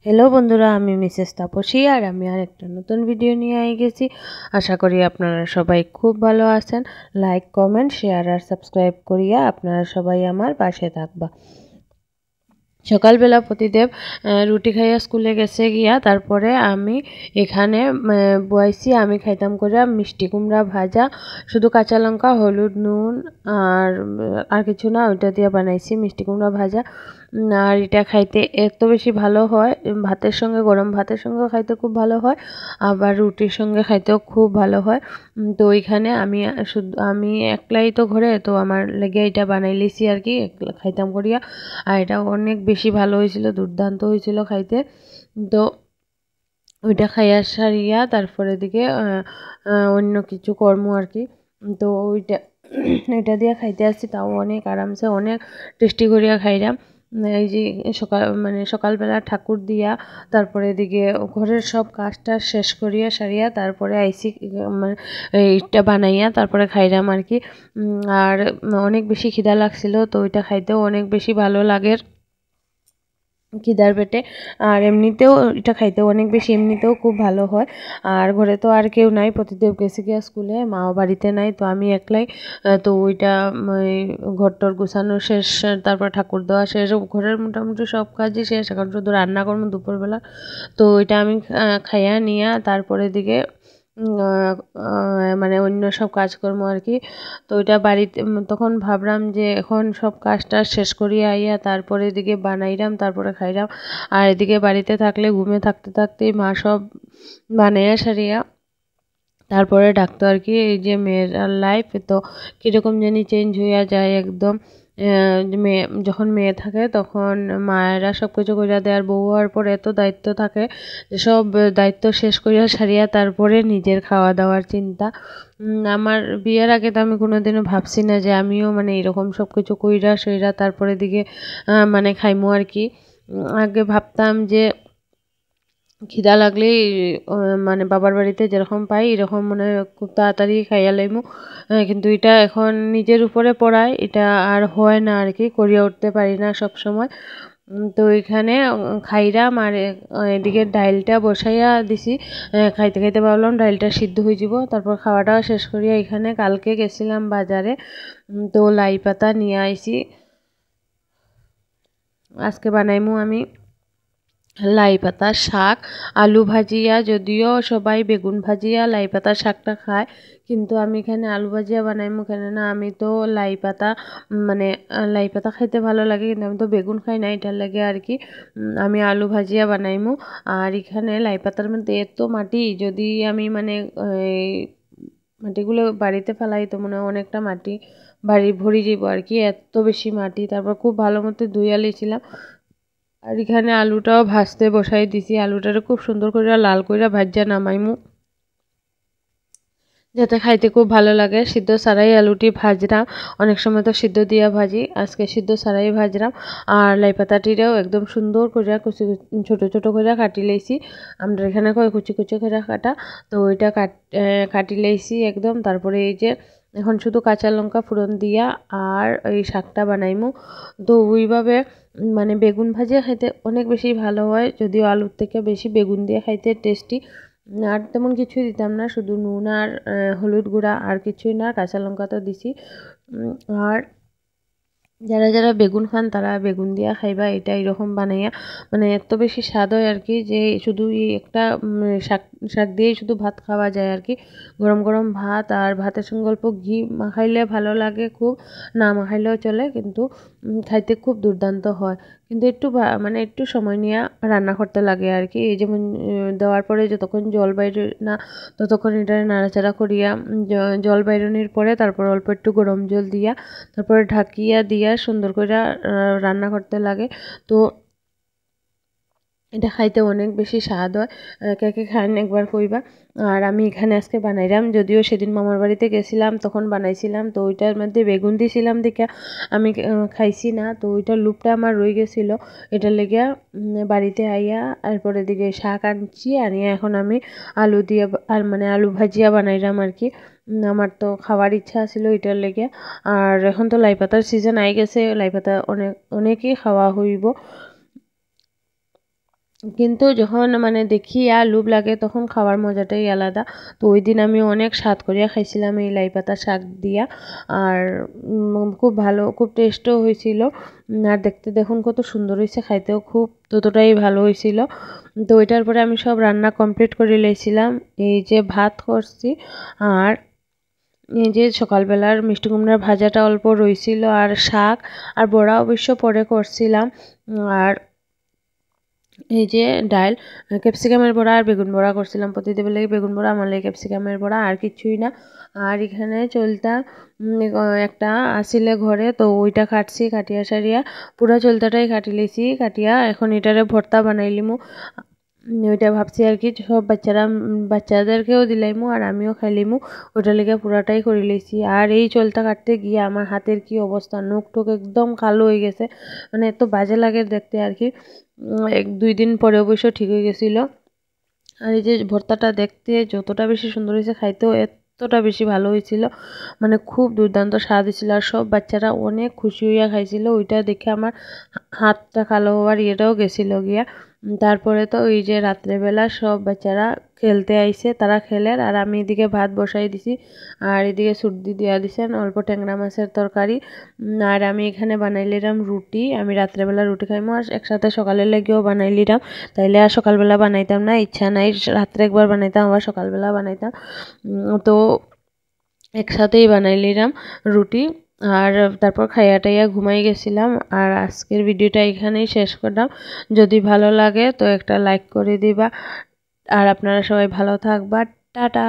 Hello বন্ধুরা, আমি Mrs Tapasi আর আমি আরেকটা নতুন ভিডিও নিয়ে গেছি। আশা করি আপনারা সবাই খুব ভালো আছেন। লাইক, কমেন্ট, শেয়ার আর সাবস্ক্রাইব করিয়া আপনারা সবাই আমার পাশে থাকবা। সকালবেলা প্রতিদেব রুটি খাইয়া স্কুলে গেছে গিয়া, তারপরে আমি এখানে বয়াইছি। আমি খাইতাম করে মিষ্টি কুমড়া ভাজা, শুধু কাঁচা লঙ্কা, হলুদ, নুন আর কিছু না, ওইটা দিয়ে বানাইছি মিষ্টি কুমড়া ভাজা। আর এটা খাইতে এত বেশি ভালো হয়, ভাতের সঙ্গে, গরম ভাতের সঙ্গেও খাইতে খুব ভালো হয়, আবার রুটির সঙ্গে খাইতেও খুব ভালো হয়। তো ওইখানে আমি একলাই তো ঘরে, তো আমার লেগে এটা বানাই লিছি আর কি, খাইতাম করিয়া। আর এটা অনেক বেশি ভালো হয়েছিল, দুর্দান্ত হয়েছিল খাইতে। তো ওইটা খাইয়া সারিয়া তারপরে দিকে অন্য কিছু কর্ম আর কি। তো ওইটা এটা দিয়ে খাইতে আসছি, তাও অনেক আরামসে অনেক টেস্টি করিয়া খাইলাম। এই যে সকালবেলা ঠাকুর দিয়া তারপরে দিকে ঘরের সব কাজটা শেষ করিয়া সারিয়া তারপরে আইসি, মানে এইটা বানাইয়া তারপরে খাইলাম আর কি। আর অনেক বেশি খিদা লাগছিল, তো ওইটা খাইতেও অনেক বেশি ভালো লাগে খিদার পেটে। আর এমনিতেও এটা খাইতেও অনেক বেশি, এমনিতেও খুব ভালো হয়। আর ঘরে তো আর কেউ নাই, প্রতিদেব গেছে গিয়া স্কুলে, মাও বাড়িতে নাই, তো আমি একলাই। তো ওইটা ঘরটর গুছানো শেষ, তারপর ঠাকুর দেওয়া শেষ, ঘরের মোটামুটি সব কাজই শেষ, এখন শুধু রান্না করবো দুপুরবেলা। তো ওইটা আমি খাইয়া নিয়া তারপরে দিকে মানে অন্য সব কাজকর্ম আর কি। তো ওইটা বাড়িতে তখন ভাবলাম যে এখন সব কাজটা শেষ করিয়া আইয়া তারপরে এদিকে বানাইলাম, তারপরে খাইলাম। আর এদিকে বাড়িতে থাকলে ঘুমে থাকতে থাকতেই মা সব বানাইয়া সারিয়া তারপরে ডাকতো আর কি। এই যে মেয়ের লাইফ তো কীরকম জানি চেঞ্জ হইয়া যায় একদম। মেয়ে যখন মেয়ে থাকে তখন মায়েরা সব কিছু করিয়া দেয়, আর বউ হওয়ার পর এত দায়িত্ব থাকে যে সব দায়িত্ব শেষ করিয়া সারিয়া তারপরে নিজের খাওয়া দাওয়ার চিন্তা। আমার বিয়ের আগে তো আমি কোনোদিনও ভাবছি না যে আমিও মানে এরকম সব কিছু কইরা সইরা তারপরে দিকে মানে খাইমু আর কি। আগে ভাবতাম যে খিদা লাগলেই মানে বাবার বাড়িতে যেরকম পাই এরকম মনে হয় খুব তাড়াতাড়ি খাইয়া লাইমু। কিন্তু এটা এখন নিজের উপরে পড়ায় এটা আর হয় না আর কি, করিয়া উঠতে পারি না সব সময়। তো এখানে খাইরাম। আর এদিকে ডাইলটা বসাইয়া দিছি, খাইতে খাইতে ভাবলাম ডাইলটা সিদ্ধ হয়ে যাব, তারপর খাওয়াটাও শেষ করিয়া এখানে কালকে গেছিলাম বাজারে। তো লাই পাতা নিয়ে আইছি, আজকে বানাইমু আমি লাই পাতার শাক। আলু ভাজিয়া, যদিও সবাই বেগুন ভাজিয়া লাই পাতার শাকটা খায়, কিন্তু আমি এখানে আলু ভাজিয়া বানাইমু। কেন না আমি তো লাই পাতা মানে লাই পাতা খাইতে ভালো লাগে, কিন্তু আমি তো বেগুন খাই না, এটার লাগে আর কি আমি আলু ভাজিয়া বানাইমু। আর এখানে লাই পাতার মধ্যে এত মাটি, যদি আমি মানে মাটিগুলো বাড়িতে ফেলাই তো মনে হয় অনেকটা মাটি বাড়ি ভরি যাব আর কি, এত বেশি মাটি। তারপর খুব ভালো মতো ধুইয়া লিয়েছিলাম। আর এখানে আলুটাও ভাজতে বসাই দিছি, আলুটারে খুব সুন্দর করে লাল করে ভাজা নামাইমু, যাতে খাইতে খুব ভালো লাগে। সিদ্ধ ছাড়াই আলুটি ভাজরাম, অনেক সময় তো সিদ্ধ দিয়া ভাজি, আজকে সিদ্ধ ছাড়াই ভাজরাম। আর লাই পাতাটিরেও একদম সুন্দর করে কুচি ছোট ছোট করে কাটি লাইছি। আমরা এখানে কয় কুচি কুচি করে কাটা, তো ওইটা কাটি লাইছি একদম। তারপরে এই যে এখন শুধু কাঁচা লঙ্কা ফোড়ন দিয়া আর এই শাকটা বানাইমু। তো ওইভাবে মানে বেগুন ভাজিয়া খাইতে অনেক বেশি ভালো হয়, যদিও আলুর থেকে বেশি বেগুন দিয়ে খাইতে টেস্টি। আর তেমন কিছুই দিতাম না, শুধু নুন আর হলুদ গুঁড়া, আর কিছুই না, কাঁচা লঙ্কা তো দিছি। আর যারা যারা বেগুন খান তারা বেগুন দিয়া খাইবা, এটা এরকম বানাইয়া মানে এত বেশি স্বাদ হয় আর কি, যে শুধু এই একটা শাক শাক দিয়েই শুধু ভাত খাওয়া যায় আর কি। গরম গরম ভাত, আর ভাতের সঙ্গে অল্প ঘি মাখাইলে ভালো লাগে খুব, না মাখাইলেও চলে, কিন্তু খাইতে খুব দুর্দান্ত হয়। কিন্তু একটু মানে একটু সময় নিয়ে রান্না করতে লাগে আর কি। এই যেমন দেওয়ার পরে যতক্ষণ জল বাইরে না ততক্ষণ এটা নাড়াচাড়া করিয়া জল বাইরনির পরে তারপর অল্প একটু গরম জল দিয়া তারপরে ঢাকিয়া দিয়া সুন্দর করে রান্না করতে লাগে। তো এটা খাইতে অনেক বেশি স্বাদ হয়, কে কে খান একবার কইবা। আর আমি এখানে আজকে বানাইলাম, যদিও সেদিন মামার বাড়িতে গেছিলাম তখন বানাইছিলাম, তো ওইটার মধ্যে বেগুন দিয়েছিলাম দেখে আমি খাইছি না, তো ওইটার লুপটা আমার রয়ে গেছিলো। এটার লেগে বাড়িতে আইয়া তারপরে দিকে শাক আনছি, আনিয়া এখন আমি আলু দিয়ে আর মানে আলু ভাজিয়া বানাইলাম আর কি। আমার তো খাওয়ার ইচ্ছা ছিল এটার লেগে। আর এখন তো লাই পাতার সিজন আই গেছে, লাই পাতা অনেকেই খাওয়া হইব। কিন্তু যখন মানে দেখি আর লোভ লাগে তখন খাওয়ার মজাটাই আলাদা। তো ওই দিন আমি অনেক স্বাদ করিয়া খাইছিলাম এই লাই পাতা শাক দিয়া। আর খুব ভালো, খুব টেস্টও হয়েছিল। আর দেখতে দেখুন কত সুন্দর হয়েছে, খাইতেও খুব ততটাই ভালো হয়েছিল। তো ওইটার পরে আমি সব রান্না কমপ্লিট করে লইছিলাম। এই যে ভাত করছি, আর এই যে সকালবেলার মিষ্টি কুমড়ার ভাজাটা অল্প রইছিল, আর শাক আর বড়া অবশ্য পরে করছিলাম। আর এই যে ডাল, ক্যাপসিকামের বড়া আর বেগুন বড়া করছিলাম। প্রতিদিনের লাগে বেগুন বড়া, আমার লাগে ক্যাপসিকামের বড়া, আর কিছুই না। আর এখানে চলতা একটা আসিলে ঘরে, তো ওইটা কাটছি, কাটিয়া সারিয়া পুরা চলতাটাই কাটি লইছি। কাটিয়া এখন এটারে ভর্তা বানাইলিমু। ওইটা ভাবছি আর কি সব বাচ্চাদেরকেও দিলাইমু আর আমিও খাইলিমু। ওইটার লেগে পুরাটাই করে লইছি। আর এই চলতা কাটতে গিয়ে আমার হাতের কি অবস্থা, নখ টুক একদম কালো হয়ে গেছে, মানে এত বাজে লাগে দেখতে আর কি। 1-2 দিন পরে অবশ্য ঠিক হয়ে গেছিল। আর এই যে ভর্তাটা দেখতে যতটা বেশি সুন্দর হয়েছে, খাইতেও এতটা বেশি ভালো হয়েছিল, মানে খুব দুর্দান্ত স্বাদ হয়েছিল। আর সব বাচ্চারা অনেক খুশি হইয়া খাইছিল। ওইটা দেখে আমার হাতটা কালো হওয়ার ইয়েটাও গেছিল গিয়া। তারপরে তো ওই যে রাত্রেবেলা সব বাচ্চারা খেলতে আইছে, তারা খেলের, আর আমি এদিকে ভাত বসাই দিছি। আর এদিকে সুর্দি দিয়া দিছেন অল্প ট্যাংরা মাছের তরকারি। আর আমি এখানে বানাইলিরাম রুটি। আমি রাত্রেবেলা রুটি খাইমু আর একসাথে সকালের লাগেও বানাইলিরাম। তাইলে আর সকালবেলা বানাইতাম না, ইচ্ছা নাই। রাত্রে একবার বানাইতাম, আবার সকালবেলা বানাইতাম। তো একসাথেই বানাইলিরাম রুটি। আর তারপর খাইয়া টাইয়া ঘুমাই গেছিলাম। আর আজকের ভিডিওটা এখানেই শেষ করলাম। যদি ভালো লাগে তো একটা লাইক করে দিবা। আর আপনারা সবাই ভালো থাকবা। টাটা।